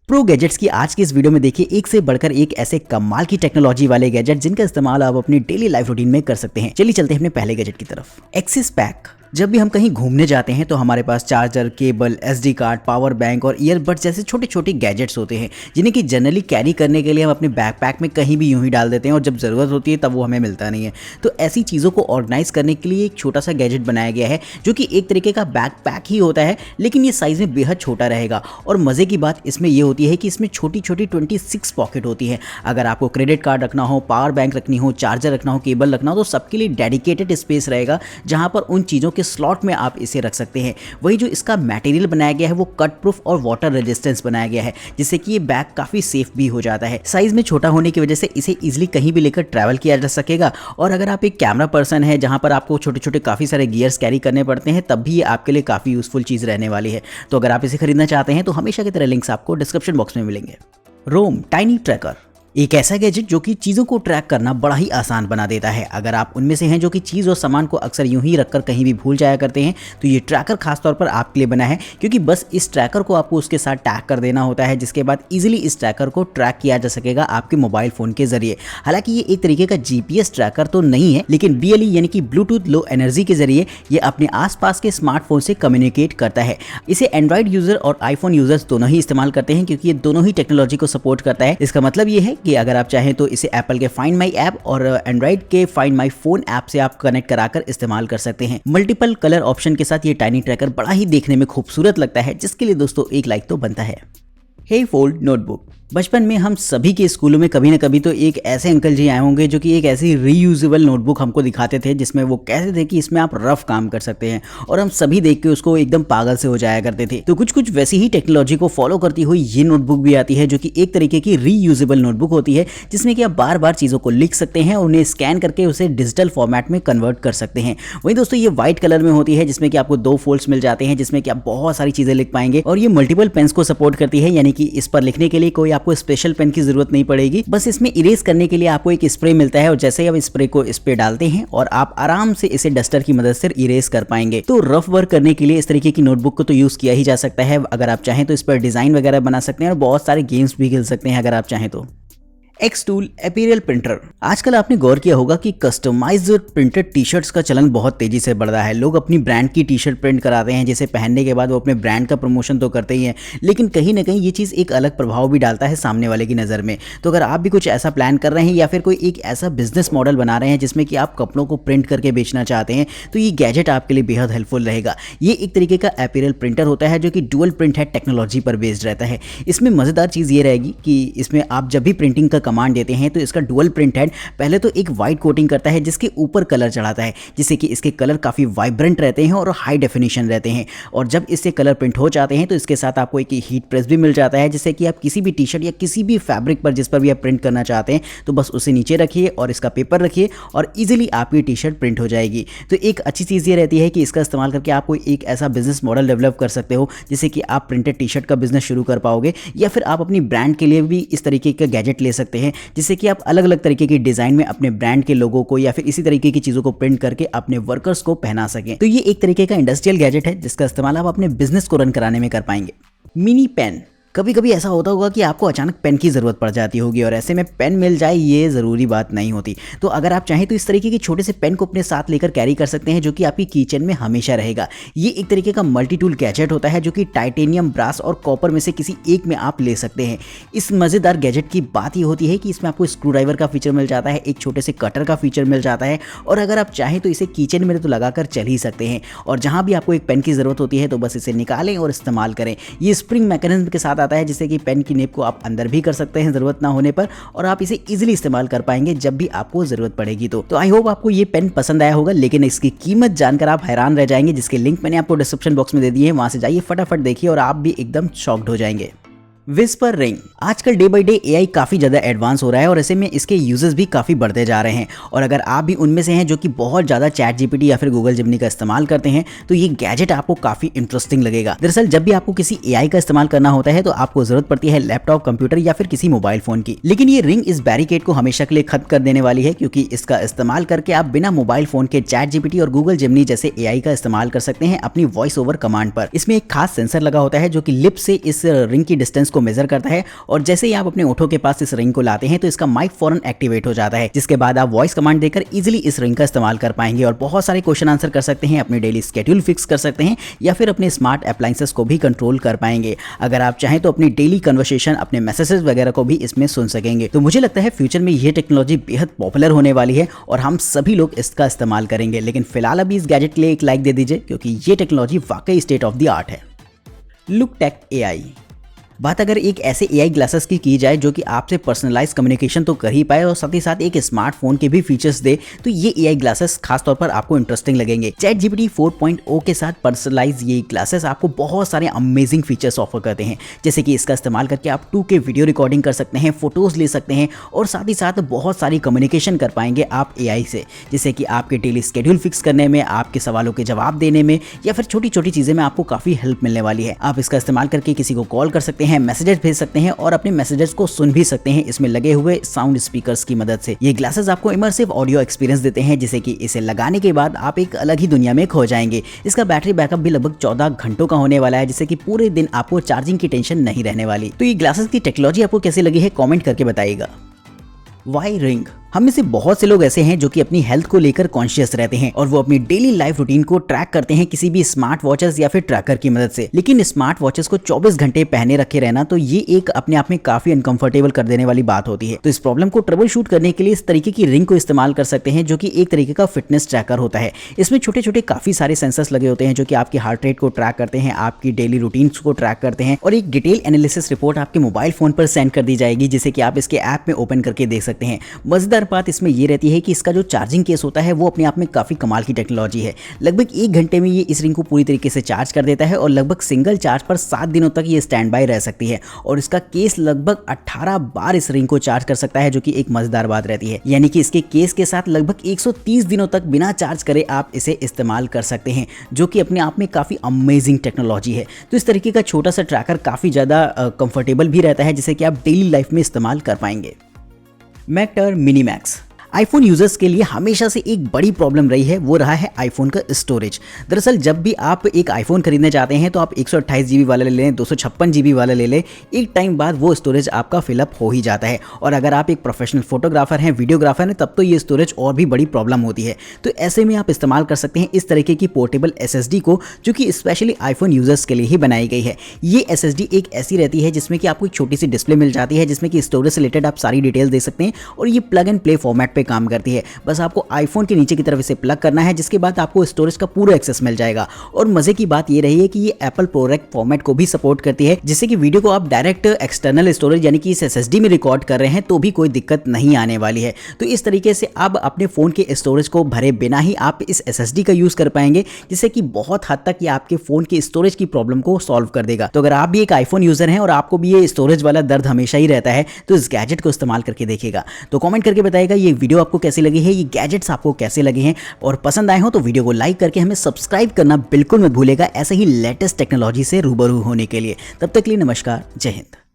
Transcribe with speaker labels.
Speaker 1: Pro gadgets की आज की इस वीडियो में देखिए एक से बढ़कर एक ऐसे कमाल की टेक्नोलॉजी वाले गैजेट जिनका इस्तेमाल आप अपनी डेली लाइफ रूटीन में कर सकते हैं। चलिए चलते हैं अपने पहले गैजेट की तरफ, एक्सिस पैक। जब भी हम कहीं घूमने जाते हैं तो हमारे पास charger, cable, SD card, power bank और ईयरबड्स जैसे छोटे छोटे गैजेट्स होते हैं जिन्हें कि जनरली कैरी करने के लिए हम अपने बैकपैक में कहीं भी यूं ही डाल देते हैं और जब ज़रूरत होती है तब वो हमें मिलता नहीं है। तो ऐसी चीज़ों को ऑर्गेनाइज करने के लिए एक छोटा सा गैजेट बनाया गया है जो कि एक तरीके का बैकपैक ही होता है, लेकिन ये साइज़ में बेहद छोटा रहेगा। और मज़े की बात इसमें ये होती है कि इसमें छोटी छोटी 26 पॉकेट होती है। अगर आपको क्रेडिट कार्ड रखना हो, पावर बैंक रखनी हो, चार्जर रखना हो, केबल रखना हो, तो सबके लिए डेडिकेटेड स्पेस रहेगा जहाँ पर उन चीज़ों के स्लॉट में आप इसे रख सकते हैं। वही जो इसका मटेरियल बनाया गया है वो कट प्रूफ और वाटर रेजिस्टेंस बनाया गया है जिससे कि ये बैग काफी सेफ भी हो जाता है। साइज में छोटा होने की वजह से इसे इजीली कहीं भी लेकर ट्रैवल किया जा सकेगा। और अगर आप एक कैमरा पर्सन है जहां पर आपको छोटे छोटे काफी सारे गियर्स कैरी करने पड़ते हैं तब भी ये आपके लिए काफी यूजफुल चीज रहने वाली है। तो अगर आप इसे खरीदना चाहते हैं तो हमेशा की तरह लिंक्स आपको डिस्क्रिप्शन बॉक्स में मिलेंगे। रोम टाइनी ट्रैकर, एक ऐसा गैजेट जो कि चीज़ों को ट्रैक करना बड़ा ही आसान बना देता है। अगर आप उनमें से हैं जो कि चीज़ और सामान को अक्सर यूं ही रखकर कहीं भी भूल जाया करते हैं तो ये ट्रैकर खासतौर पर आपके लिए बना है, क्योंकि बस इस ट्रैकर को आपको उसके साथ टैग कर देना होता है जिसके बाद इजीली इस ट्रैकर को ट्रैक किया जा सकेगा आपके मोबाइल फ़ोन के जरिए। हालांकि ये एक तरीके का GPS ट्रैकर तो नहीं है, लेकिन BLE यानी कि ब्लूटूथ लो एनर्जी के जरिए ये अपने आसपास के स्मार्टफोन से कम्युनिकेट करता है। इसे एंड्रॉइड यूज़र और आईफोन यूज़र्स दोनों ही इस्तेमाल करते हैं क्योंकि ये दोनों ही टेक्नोलॉजी को सपोर्ट करता है। इसका मतलब ये है कि अगर आप चाहें तो इसे एप्पल के फाइंड माई ऐप और एंड्रॉइड के फाइंड माई फोन ऐप से आप कनेक्ट कराकर इस्तेमाल कर सकते हैं। मल्टीपल कलर ऑप्शन के साथ ये टाइनी ट्रैकर बड़ा ही देखने में खूबसूरत लगता है, जिसके लिए दोस्तों एक लाइक तो बनता है। हे फोल्ड नोटबुक। बचपन में हम सभी के स्कूलों में कभी ना कभी तो एक ऐसे अंकल जी आए होंगे जो कि एक ऐसी रीयूजेबल नोटबुक हमको दिखाते थे जिसमें वो कहते थे कि इसमें आप रफ काम कर सकते हैं, और हम सभी देख के उसको एकदम पागल से हो जाया करते थे। तो कुछ कुछ वैसी ही टेक्नोलॉजी को फॉलो करती हुई ये नोटबुक भी आती है जो कि एक तरीके की रीयूजेबल नोटबुक होती है जिसमें कि आप बार बार चीज़ों को लिख सकते हैं और उन्हें स्कैन करके उसे डिजिटल फॉर्मेट में कन्वर्ट कर सकते हैं। वहीं दोस्तों ये व्हाइट कलर में होती है जिसमें कि आपको 2 फोल्ड्स मिल जाते हैं जिसमें कि आप बहुत सारी चीज़ें लिख पाएंगे, और ये मल्टीपल पेन्स को सपोर्ट करती है, यानी कि इस पर लिखने के लिए कोई आपको स्पेशल पेन की जरूरत नहीं पड़ेगी। बस इसमें इरेज करने के लिए आपको एक स्प्रे मिलता है और जैसे ही आप स्प्रे को इस पे डालते हैं और आप आराम से इसे डस्टर की मदद से इरेज कर पाएंगे। तो रफ वर्क करने के लिए इस तरीके की नोटबुक को तो यूज किया ही जा सकता है। अगर आप चाहें तो इस पर डिजाइन वगैरह बना सकते हैं और बहुत सारे गेम्स भी खेल सकते हैं अगर आप चाहें तो। एक्सटूल अपीरियल प्रिंटर। आजकल आपने गौर किया होगा कि कस्टमाइज्ड प्रिंटेड टी-शर्ट्स का चलन बहुत तेजी से बढ़ रहा है। लोग अपनी ब्रांड की टी-शर्ट प्रिंट कराते हैं जिसे पहनने के बाद वो अपने ब्रांड का प्रमोशन तो करते ही हैं, लेकिन कहीं ना कहीं ये चीज़ एक अलग प्रभाव भी डालता है सामने वाले की नज़र में। तो अगर आप भी कुछ ऐसा प्लान कर रहे हैं या फिर कोई एक ऐसा बिजनेस मॉडल बना रहे हैं जिसमें कि आप कपड़ों को प्रिंट करके बेचना चाहते हैं तो ये गैजेट आपके लिए बेहद हेल्पफुल रहेगा। ये एक तरीके का अपीरियल प्रिंटर होता है जो कि डुअल प्रिंट हेड टेक्नोलॉजी पर बेस्ड रहता है। इसमें मज़ेदार चीज़ ये रहेगी कि इसमें आप जब भी प्रिंटिंग का कमांड देते हैं तो इसका डुअल प्रिंट हेड पहले तो एक वाइट कोटिंग करता है जिसके ऊपर कलर चढ़ाता है, जिससे कि इसके कलर काफी वाइब्रेंट रहते हैं और हाई डेफिनेशन रहते हैं। और जब इससे कलर प्रिंट हो जाते हैं तो इसके साथ आपको एक हीट प्रेस भी मिल जाता है जिससे कि आप किसी भी टी-शर्ट या किसी भी फैब्रिक पर जिस पर भी आप प्रिंट करना चाहते हैं तो बस उसे नीचे रखिए और इसका पेपर रखिए और इजीली आपकी टी-शर्ट प्रिंट हो जाएगी। तो एक अच्छी चीज़ ये रहती है कि इसका इस्तेमाल करके आप कोई एक ऐसा बिजनेस मॉडल डेवलप कर सकते हो जिससे कि आप प्रिंटेड टी-शर्ट का बिजनेस शुरू कर पाओगे, या फिर आप अपनी ब्रांड के लिए भी इस तरीके का गैजेट ले सकते हैं जिससे कि आप अलग अलग तरीके की डिजाइन में अपने ब्रांड के लोगों को या फिर इसी तरीके की चीजों को प्रिंट करके अपने वर्कर्स को पहना सकें। तो ये एक तरीके का इंडस्ट्रियल गैजेट है जिसका इस्तेमाल आप अपने बिजनेस को रन कराने में कर पाएंगे। Mini pen. कभी कभी ऐसा होता होगा कि आपको अचानक पेन की ज़रूरत पड़ जाती होगी और ऐसे में पेन मिल जाए ये ज़रूरी बात नहीं होती। तो अगर आप चाहें तो इस तरीके के छोटे से पेन को अपने साथ लेकर कैरी कर सकते हैं जो कि आपकी किचन में हमेशा रहेगा। ये एक तरीके का मल्टी टूल गैजेट होता है जो कि टाइटेनियम, ब्रास और कॉपर में से किसी एक में आप ले सकते हैं। इस मज़ेदार गैजेट की बात ये होती है कि इसमें आपको स्क्रू ड्राइवर का फीचर मिल जाता है, एक छोटे से कटर का फीचर मिल जाता है, और अगर आप चाहें तो इसे किचन में तो लगाकर चल ही सकते हैं। और जहाँ भी आपको एक पेन की ज़रूरत होती है तो बस इसे निकालें और इस्तेमाल करें। ये स्प्रिंग मैकेनिज्म के साथ आता है जिससे कि पेन की नेब को आप अंदर भी कर सकते हैं जरूरत ना होने पर, और आप इसे इजीली इस्तेमाल कर पाएंगे जब भी आपको जरूरत पड़ेगी। तो आई होप आपको ये पेन पसंद आया होगा, लेकिन इसकी कीमत जानकर आप हैरान रह जाएंगे जिसके लिंक मैंने आपको डिस्क्रिप्शन बॉक्स में दे दी है। वहां से जाइए, फटाफट देखिए और आप भी एकदम शॉक्ड हो जाएंगे। Whisper ring. आजकल डे बाई डे एआई काफ़ी ज़्यादा एडवांस हो रहा है और ऐसे में इसके यूजेस भी काफ़ी बढ़ते जा रहे हैं। और अगर आप भी उनमें से हैं जो कि बहुत ज़्यादा चैट जीपीटी या फिर गूगल जेमिनी का इस्तेमाल करते हैं तो ये गैजेट आपको काफ़ी इंटरेस्टिंग लगेगा। दरअसल जब भी आपको किसी एआई का इस्तेमाल करना होता है तो आपको ज़रूरत पड़ती है लैपटॉप, कंप्यूटर या फिर किसी मोबाइल फ़ोन की, लेकिन ये रिंग इस बैरिकेड को हमेशा के लिए खत्म कर देने वाली है, क्योंकि इसका इस्तेमाल करके आप बिना मोबाइल फ़ोन के चैट जीपीटी और गूगल जेमिनी जैसे एआई का इस्तेमाल कर सकते हैं अपनी वॉइस ओवर कमांड पर। इसमें एक खास सेंसर लगा होता है जो कि लिप से इस रिंग की डिस्टेंस को मेजर करता है और जैसे ही आप अपने ओठों के पास इस रिंग को लाते हैं तो इसका माइक फौरन एक्टिवेट हो जाता है, जिसके बाद आप वॉइस कमांड देकर इजीली इस रिंग का इस्तेमाल कर पाएंगे और बहुत सारे क्वेश्चन आंसर कर सकते हैं, अपने डेली स्केड्यूल फिक्स कर सकते हैं या फिर अपने स्मार्ट अप्लायंसेस को भी कंट्रोल कर पाएंगे। अगर आप चाहें तो अपनी डेली कन्वर्सेशन, अपने मैसेजेस वगैरह को भी इसमें सुन सकेंगे। तो मुझे लगता है फ्यूचर में ये टेक्नोलॉजी बेहद पॉपुलर होने वाली है और हम सभी लोग इसका इस्तेमाल करेंगे। लेकिन फिलहाल अभी इस गैजेट के लिए एक लाइक दे दीजिए, क्योंकि ये टेक्नोलॉजी वाकई स्टेट ऑफ द आर्ट है। Look tech AI। बात अगर एक ऐसे AI ग्लासेस की जाए जो कि आपसे पर्सनलाइज कम्युनिकेशन तो कर ही पाए और साथ ही साथ एक स्मार्टफोन के भी फीचर्स दे, तो ये AI ग्लासेस खासतौर पर आपको इंटरेस्टिंग लगेंगे। ChatGPT 4.0 के साथ पर्सनलाइज ये ग्लासेस आपको बहुत सारे अमेजिंग फीचर्स ऑफर करते हैं, जैसे कि इसका इस्तेमाल करके आप 2K वीडियो रिकॉर्डिंग कर सकते हैं, फोटोज ले सकते हैं और साथ ही साथ बहुत सारी कम्युनिकेशन कर पाएंगे आप AI से, जैसे कि आपके डेली स्केड्यूल फिक्स करने में, आपके सवालों के जवाब देने में या फिर छोटी छोटी चीजें में आपको काफी हेल्प मिलने वाली है। आप इसका इस्तेमाल करके किसी को कॉल कर सकते हैं, मैसेजेस भेज सकते हैं और अपने मैसेजेस को सुन भी सकते हैं इसमें लगे हुए साउंड स्पीकर्स की मदद से। ये ग्लासेस आपको इमर्सिव ऑडियो एक्सपीरियंस देते हैं, जिसे कि इसे लगाने के बाद आप एक अलग ही दुनिया में खो जाएंगे। इसका बैटरी बैकअप भी लगभग 14 घंटों का होने वाला है, जिससे कि पूरे दिन आपको चार्जिंग की टेंशन नहीं रहने वाली। तो ये ग्लासेस की टेक्नोलॉजी आपको कैसी लगी है कमेंट करके बताइएगा। वाई रिंग। हम में से बहुत से लोग ऐसे हैं जो कि अपनी हेल्थ को लेकर कॉन्शियस रहते हैं और वो अपनी डेली लाइफ रूटीन को ट्रैक करते हैं किसी भी स्मार्ट वॉचेस या फिर ट्रैकर की मदद से। लेकिन स्मार्ट वॉचेस को 24 घंटे पहने रखे रहना तो ये एक अपने आप में काफी अनकंफर्टेबल कर देने वाली बात होती है। तो इस प्रॉब्लम को ट्रबल शूट करने के लिए इस तरीके की रिंग को इस्तेमाल कर सकते हैं, जो कि एक तरीके का फिटनेस ट्रैकर होता है। इसमें छोटे छोटे काफी सारे सेंसर्स लगे होते हैं जो कि आपकी हार्ट रेट को ट्रैक करते हैं, आपकी डेली रूटीन्स को ट्रैक करते हैं और एक डिटेल एनालिसिस रिपोर्ट आपके मोबाइल फोन पर सेंड कर दी जाएगी, जिसे कि आप इसके ऐप में ओपन करके देख सकते हैं। मजेदार बात इसमें ये है कि इसका जो चार्जिंग केस होता है वो अपने आप में काफी कमाल की टेक्नोलॉजी है। लगभग 1 घंटे में ये इस रिंग को पूरी तरीके से चार्ज कर देता है और लगभग सिंगल चार्ज पर 7 दिनों तक ये स्टैंड बाय रह सकती है और इसका केस लगभग 18 बार इस रिंग को चार्ज कर सकता है, जो कि एक मजेदार बात रहती है। यानी कि इसके केस के साथ लगभग 130 दिनों तक बिना चार्ज करे आप इसे इस्तेमाल कर सकते हैं, जो कि अपने आप में काफी अमेजिंग टेक्नोलॉजी है। तो इस तरीके का छोटा सा ट्रैकर काफी ज्यादा कंफर्टेबल भी रहता है, जिसे कि आप डेली लाइफ में इस्तेमाल कर पाएंगे। Matter mini max. IPhone users के लिए हमेशा से एक बड़ी प्रॉब्लम रही है, वो रहा है आईफोन का स्टोरेज। दरअसल जब भी आप एक आईफोन खरीदने जाते हैं तो आप 128 GB वाला ले लें, 256 GB वाला ले लें, एक टाइम बाद वो स्टोरेज आपका फिलअप हो ही जाता है। और अगर आप एक प्रोफेशनल फोटोग्राफर हैं, वीडियोग्राफर हैं, तब तो ये स्टोरेज और भी बड़ी प्रॉब्लम होती है। तो ऐसे में आप इस्तेमाल कर सकते हैं इस तरीके की पोर्टेबल SSD को, जो कि स्पेशली आईफोन यूजर्स के लिए ही बनाई गई है। ये SSD एक ऐसी रहती है जिसमें कि आपको एक छोटी सी डिस्प्ले मिल जाती है, जिसमें कि स्टोरेज से रिलेटेड आप सारी डिटेल दे सकते हैं और ये प्लग एंड प्ले फॉर्मेट पे काम करती है। बस आपको आईफोन के नीचे की तरफ इसे प्लग करना है, जिसके बाद आपको स्टोरेज का पूरा एक्सेस मिल जाएगा। और मजे की बात ये रही है कि ये एप्पल प्रोरेक्ट फॉर्मेट को भी सपोर्ट करती है, जिससे कि वीडियो को आप डायरेक्ट एक्सटर्नल स्टोरेज यानी कि इस SSD में रिकॉर्ड कर रहे हैं तो भी कोई दिक्कत नहीं आने वाली है। तो इस तरीके से अब अपने फोन के स्टोरेज को भरे बिना ही आप इस SSD का यूज कर पाएंगे, जिससे कि बहुत हद तक ये आपके फोन के स्टोरेज की प्रॉब्लम को सॉल्व कर देगा। तो अगर आप भी एक आईफोन यूजर हैं और आपको भी ये स्टोरेज वाला दर्द हमेशा ही रहता है, तो इस गैजेट को इस्तेमाल करके देखिएगा। तो कमेंट करके बताइएगा ये वीडियो आपको कैसी लगी है, ये गैजेट्स आपको कैसे लगे हैं, और पसंद आए हो तो वीडियो को लाइक करके हमें सब्सक्राइब करना बिल्कुल मत भूलिएगा, ऐसे ही लेटेस्ट टेक्नोलॉजी से रूबरू होने के लिए। तब तक के लिए नमस्कार, जय हिंद।